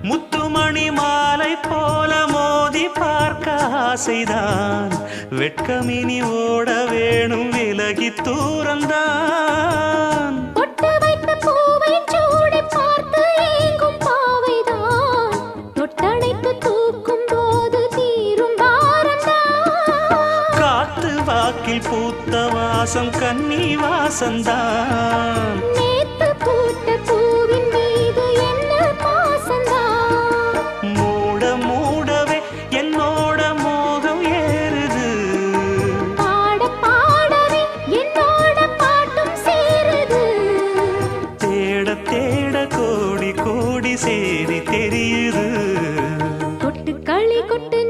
முத்துமணி மாலை போல மோதி பார்க்க ஆசைதான். வெட்கமினி ஓட வேணும் விலகி தூரந்தான். பொட்டு வைத்த பூவை சூடி பார்த்து ஏங்கும் பாவைதான். தொட்டணைத்து தூக்கும் போது தீரும் பாரந்தான். காத்து வாக்கில் பூத்த வாசம் கன்னி வாசந்தான். நேத்து பூத்த பூவின் மீது என்ன பாசந்தான். மூட மூடவே என்னோட மோகம் ஏறுது. பாட பாடவே என்னோட பாட்டும் சேருது. தேட தேட கோடி கோடி சேரி தெரியுது. கொட்டு களி கொட்டு